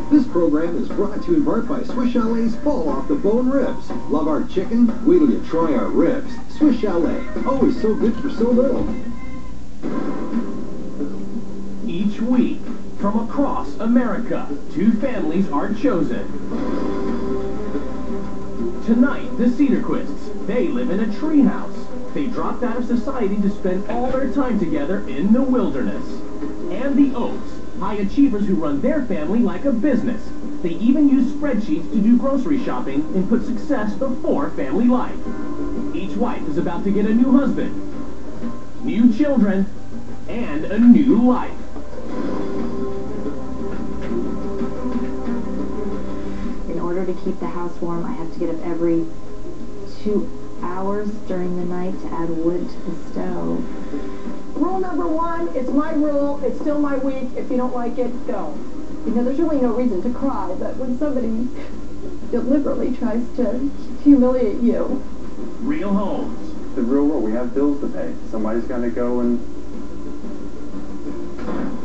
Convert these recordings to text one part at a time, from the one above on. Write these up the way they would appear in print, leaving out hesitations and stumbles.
This program is brought to you in part by Swiss Chalet's Fall Off the Bone Ribs. Love our chicken? Wait till you try our ribs. Swiss Chalet, always so good for so little. Each week, from across America, two families are chosen. Tonight, the Cedarquists. They live in a treehouse. They dropped out of society to spend all their time together in the wilderness. And the Oeths, high achievers who run their family like a business. They even use spreadsheets to do grocery shopping and put success before family life. Each wife is about to get a new husband, new children, and a new life. In order to keep the house warm, I have to get up every 2 hours during the night to add wood to the stove. Rule number 1, it's my rule, it's still my week, if you don't like it, go. You know, there's really no reason to cry, but when somebody deliberately tries to humiliate you. Real homes. The real world, we have bills to pay. Somebody's got to go and...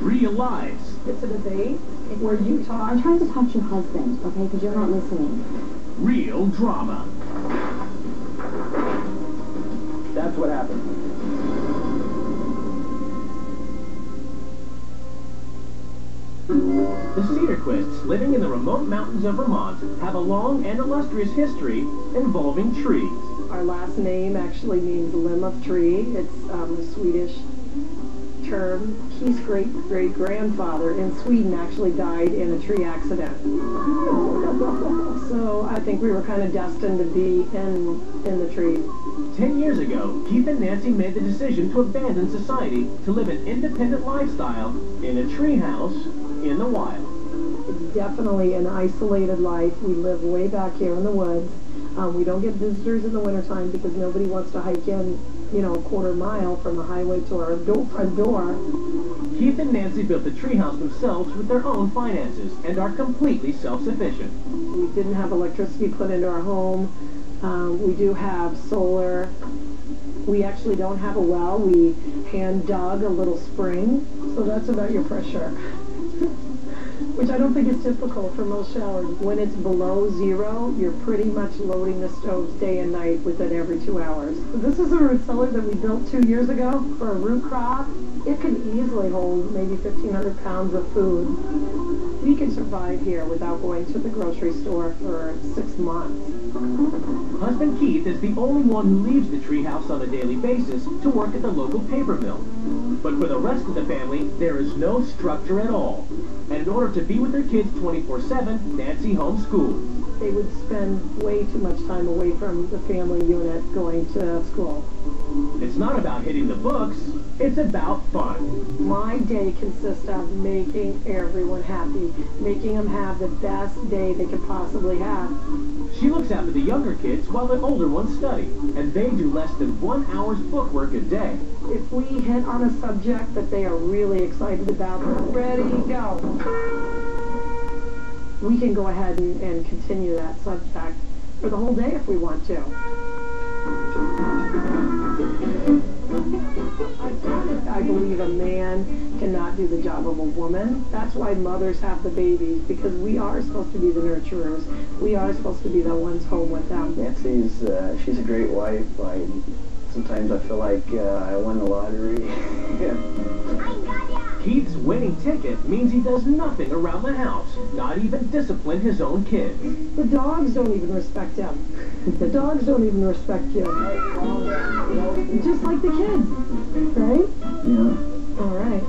Real lives. It's a debate where you talk. I'm trying to talk to your husband, okay, because you're not listening. Real drama. That's what happened. The Cedarquists, living in the remote mountains of Vermont, have a long and illustrious history involving trees. Our last name actually means limb of tree. It's a Swedish term. Keith's great-great-grandfather in Sweden actually died in a tree accident. So I think we were kind of destined to be in the trees. 10 years ago, Keith and Nancy made the decision to abandon society to live an independent lifestyle in a treehouse in the wild. It's definitely an isolated life. We live way back here in the woods. We don't get visitors in the wintertime because nobody wants to hike in, you know, a quarter mile from the highway to our front door. Keith and Nancy built the treehouse themselves with their own finances and are completely self-sufficient. We didn't have electricity put into our home. We do have solar. We actually don't have a well. We hand dug a little spring. So that's about your pressure. Which I don't think is typical for most showers. When it's below 0, you're pretty much loading the stoves day and night within every 2 hours. This is a root cellar that we built 2 years ago for a root crop. It could easily hold maybe 1,500 pounds of food. We can survive here without going to the grocery store for 6 months. Husband Keith is the only one who leaves the treehouse on a daily basis to work at the local paper mill. But for the rest of the family, there is no structure at all. And in order to be with their kids 24/7, Nancy homeschools. They would spend way too much time away from the family unit going to school. It's not about hitting the books, it's about fun. My day consists of making everyone happy, making them have the best day they could possibly have. She looks after the younger kids while the older ones study, and they do less than 1 hour's bookwork a day. If we hit on a subject that they are really excited about, ready, go. We can go ahead and continue that subject for the whole day if we want to. I believe a man cannot do the job of a woman. That's why mothers have the babies, because we are supposed to be the nurturers. We are supposed to be the ones home with them. Nancy's, she's a great wife. Sometimes I feel like I won the lottery. Keith's winning ticket means he does nothing around the house, not even discipline his own kids. The dogs don't even respect him. The dogs don't even respect you. Just like the kids, right? Yeah. All right.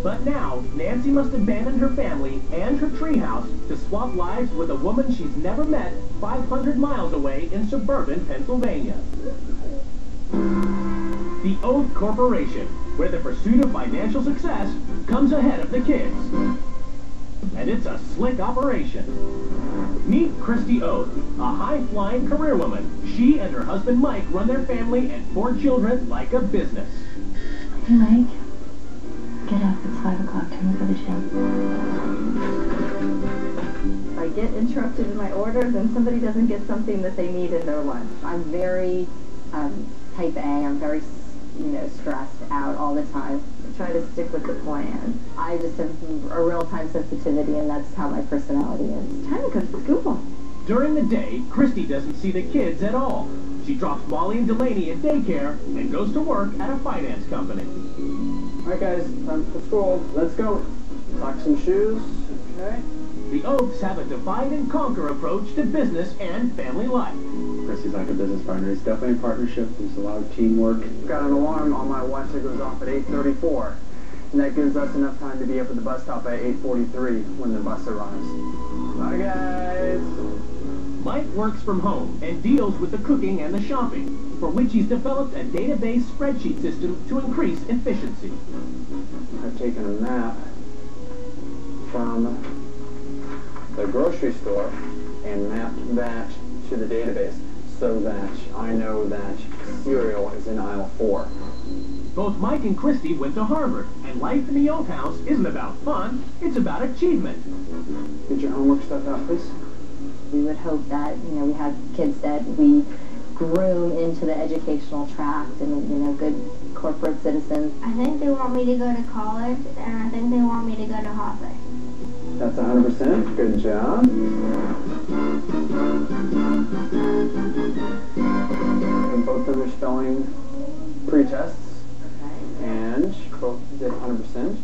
But now, Nancy must abandon her family and her treehouse to swap lives with a woman she's never met 500 miles away in suburban Pennsylvania. The Oeths Corporation, where the pursuit of financial success comes ahead of the kids. And it's a slick operation. Meet Christy Oeths, a high-flying career woman. She and her husband Mike run their family and 4 children like a business. Hey, Mike. Get up. It's 5 o'clock. Time to go to the gym. If I get interrupted in my order, then somebody doesn't get something that they need in their lunch. I'm very type A. I'm very, stressed out all the time. try to stick with the plan. I just have a real-time sensitivity, and that's how my personality is. Time to go to school. During the day, Christy doesn't see the kids at all. She drops Molly and Delaney at daycare and goes to work at a finance company. Alright guys, time for school. Let's go. Socks and shoes. Okay. The Oeths have a divide and conquer approach to business and family life. Christy's like a business partner. It's definitely a partnership. There's a lot of teamwork. Got an alarm on my watch that goes off at 8:34. And that gives us enough time to be up at the bus stop at 8:43 when the bus arrives. Bye guys! Mike works from home and deals with the cooking and the shopping, for which he's developed a database spreadsheet system to increase efficiency. I've taken a map from the grocery store and mapped that to the database so that I know that cereal is in aisle 4. Both Mike and Christy went to Harvard, and life in the Oath house isn't about fun, it's about achievement. Get your homework stuff out, please. We would hope that, we have kids that we groom into the educational track and, good corporate citizens. I think they want me to go to college, and I think they want me to go to Harvard. That's 100%. Good job. And both of them are spelling pre-tests. And both did 100%.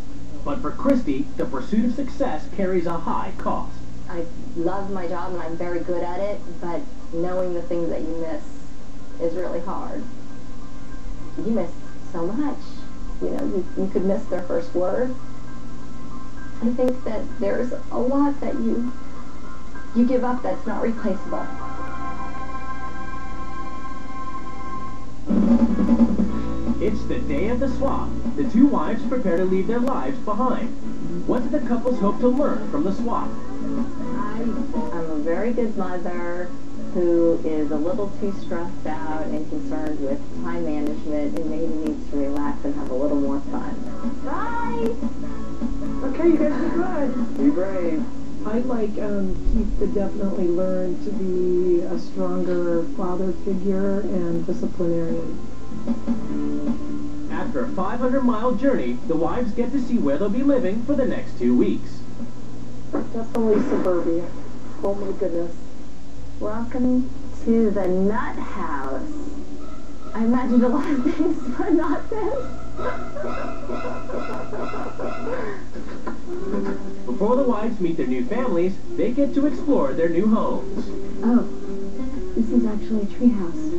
But for Christy, the pursuit of success carries a high cost. I love my job and I'm very good at it, but knowing the things that you miss is really hard. You miss so much. You could miss their first word. I think that there's a lot that you give up that's not replaceable. It's the day of the swap. The two wives prepare to leave their lives behind. What do the couples hope to learn from the swap? I'm a very good mother who is a little too stressed out and concerned with time management and maybe needs to relax and have a little more fun. Bye! Okay, you guys be good. Be brave. I'd like Keith to definitely learn to be a stronger father figure and disciplinarian. After a 500-mile journey, the wives get to see where they'll be living for the next 2 weeks. Definitely suburbia. Oh my goodness. Welcome to the Nut House. I imagined a lot of things, but not this. Before the wives meet their new families, they get to explore their new homes. Oh, this is actually a tree house.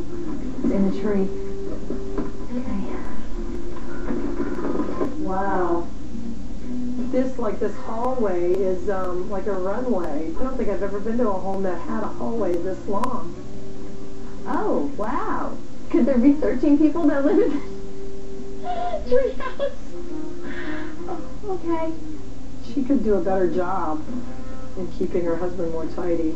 It's in a tree. Wow. This hallway is like a runway. I don't think I've ever been to a home that had a hallway this long. Oh, wow. Could there be 13 people that live in this tree house? Oh, okay. She could do a better job in keeping her husband more tidy.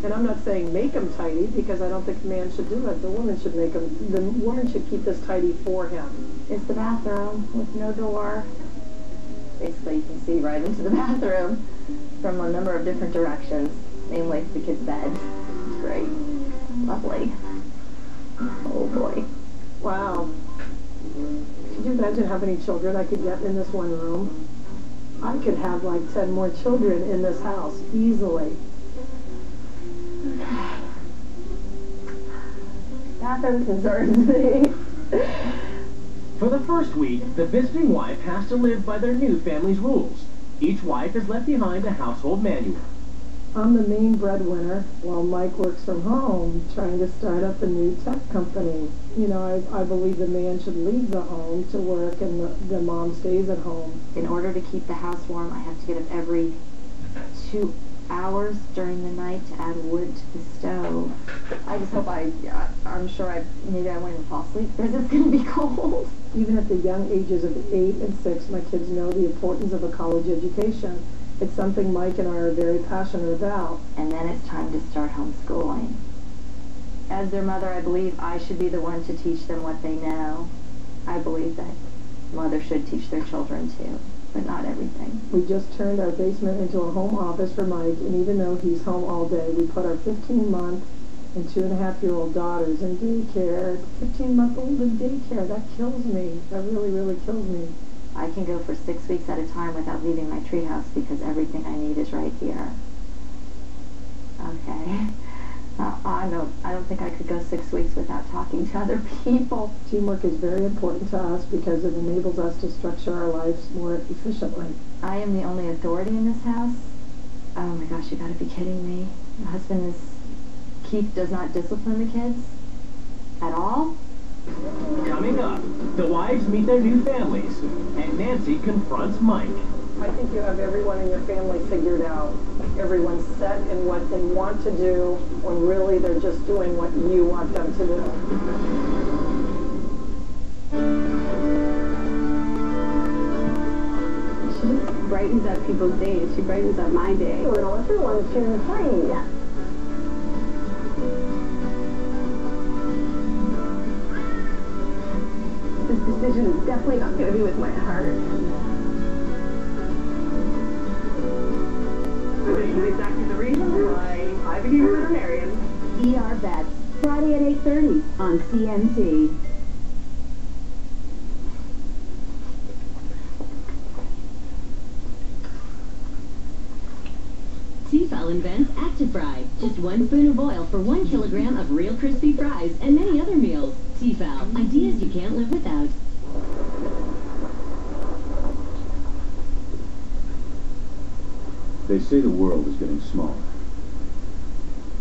And I'm not saying make him tidy, because I don't think the man should do it. The woman should make him. The woman should keep this tidy for him. It's the bathroom with no door. Basically, you can see right into the bathroom from a number of different directions, namely the kids' beds. It's great. Lovely. Oh, boy. Wow. Could you imagine how many children I could get in this one room? I could have like 10 more children in this house, easily. Bathroom concerns me. For the first week, the visiting wife has to live by their new family's rules. Each wife has left behind a household manual. I'm the main breadwinner while Mike works from home trying to start up a new tech company. I believe the man should leave the home to work and the mom stays at home. In order to keep the house warm, I have to get up every 2 hours during the night to add wood to the stove. I just hope I'm sure maybe I won't even fall asleep because it's going to be cold. Even at the young ages of 8 and 6, my kids know the importance of a college education. It's something Mike and I are very passionate about. And then it's time to start homeschooling. As their mother, I believe I should be the one to teach them what they know. I believe that mothers should teach their children too, but not everything. We just turned our basement into a home office for Mike, and even though he's home all day, we put our 15-month and 2.5-year-old daughters in daycare. 15-month-old in daycare, that kills me. That really, really kills me. I can go for 6 weeks at a time without leaving my treehouse because everything I need is right here. Okay. I don't think I could go 6 weeks without talking to other people. Teamwork is very important to us because it enables us to structure our lives more efficiently. I am the only authority in this house. Oh my gosh, you gotta be kidding me. My husband Keith does not discipline the kids at all. Coming up, the wives meet their new families, and Nancy confronts Mike. I think you have everyone in your family figured out. Everyone's set in what they want to do, when really they're just doing what you want them to do. She just brightens up people's days. She brightens up my day. Well, everyone can play. This decision is definitely not going to be with my heart. This is exactly the reason why I became a veterinarian. ER Vets, Friday at 8:30 on CNT. Tefal invents ActiFry. Just 1 spoon of oil for 1 kilogram of real crispy fries and many other meals. Tefal, ideas you can't live without. They say the world is getting smaller,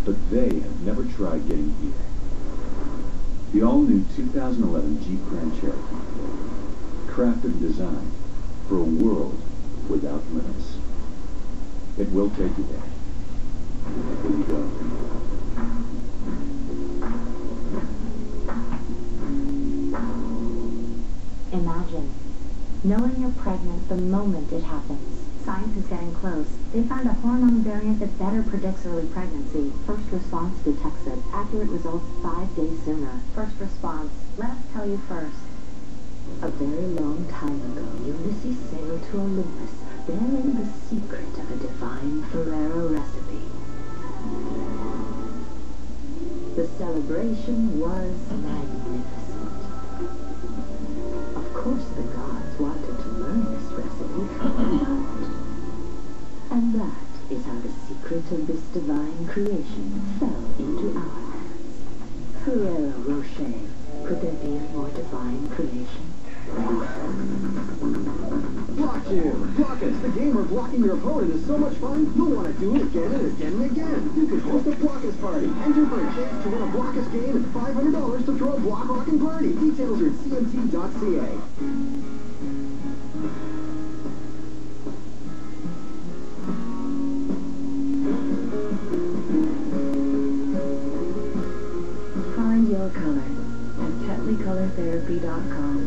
but they have never tried getting bigger. The all-new 2011 Jeep Grand Cherokee, crafted and designed for a world without limits. It will take you there. Will you go? Imagine knowing you're pregnant the moment it happens. Science is getting close. They found a hormone variant that better predicts early pregnancy. First response detects it. Accurate results 5 days sooner. First response. Let us tell you first. A very long time ago, Ulysses sailed to Olympus, bearing the secret of a divine Ferrero recipe. The celebration was magnificent. Of course, the gods wanted to learn this recipe, and that is how the secret of this divine creation fell into our hands. Ferrero Rocher, could there be a more divine creation? Block you! Block us! The game where blocking your opponent is so much fun, you'll want to do it again and again and again. You can host a Block Us party. Enter for a chance to win a Block Us game and $500 to throw a block rockin' party. Details are at cmt.ca. Find your color at PetleyColorTherapy.com.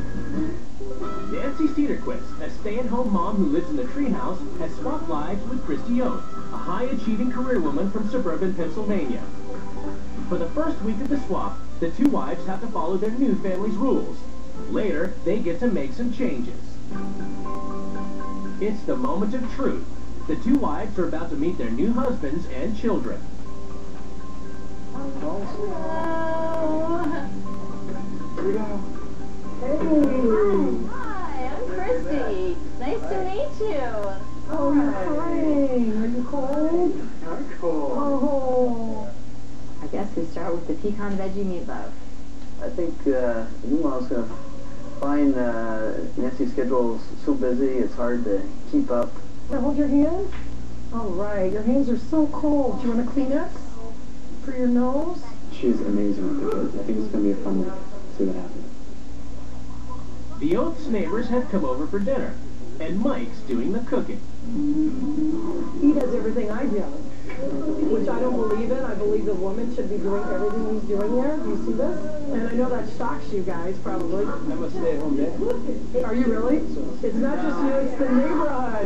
Nancy Cedarquists, a stay-at-home mom who lives in the treehouse, has swapped lives with Christy Oeths, a high-achieving career woman from suburban Pennsylvania. For the first week of the swap, the two wives have to follow their new family's rules. Later, they get to make some changes. It's the moment of truth. The two wives are about to meet their new husbands and children. Here we go. Hey! Hi, I'm Christy. Nice to meet you. Oh, you're crying. Are you cold? I'm cool. Oh. I guess we start with the pecan veggie meatloaf. I think the new mom's going to find Nancy's schedule's so busy it's hard to keep up. Now hold your hand. All right, your hands are so cold. Do you want a Kleenex for your nose? She's amazing with the kids. I think it's going to be a fun one. See what happens. The Oeths neighbors have come over for dinner, and Mike's doing the cooking. He does everything I do, which I don't believe in. I believe the woman should be doing everything he's doing there. Do you see this? And I know that shocks you guys, probably. I'm a stay-at-home dad. Are you really? It's not just you, it's the neighborhood.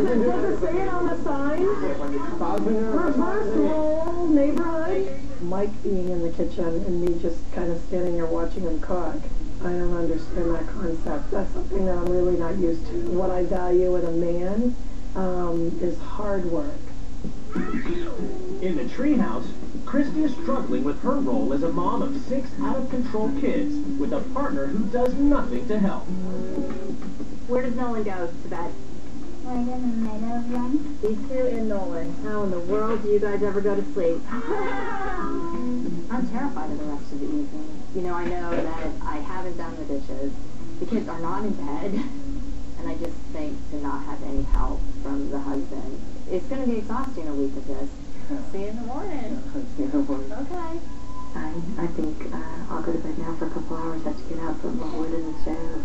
Does it say it on the sign? Reverse role neighborhood. Mike being in the kitchen and me just kind of standing there watching him cook. I don't understand that concept. That's something that I'm really not used to. What I value in a man is hard work. In the treehouse, Christy is struggling with her role as a mom of 6 out-of-control kids with a partner who does nothing to help. Where does Nolan go to bed? Right in the middle of them. These two and Nolan. How in the world do you guys ever go to sleep? I'm terrified of the rest of the evening. You know, I know that I haven't done the dishes. The kids are not in bed. And I just think to not have any help from the husband. It's going to be exhausting a week of this. See you in the morning. See you in the morning. Okay. I think I'll go to bed now for a couple hours. I have to get out, put more wood in the stove.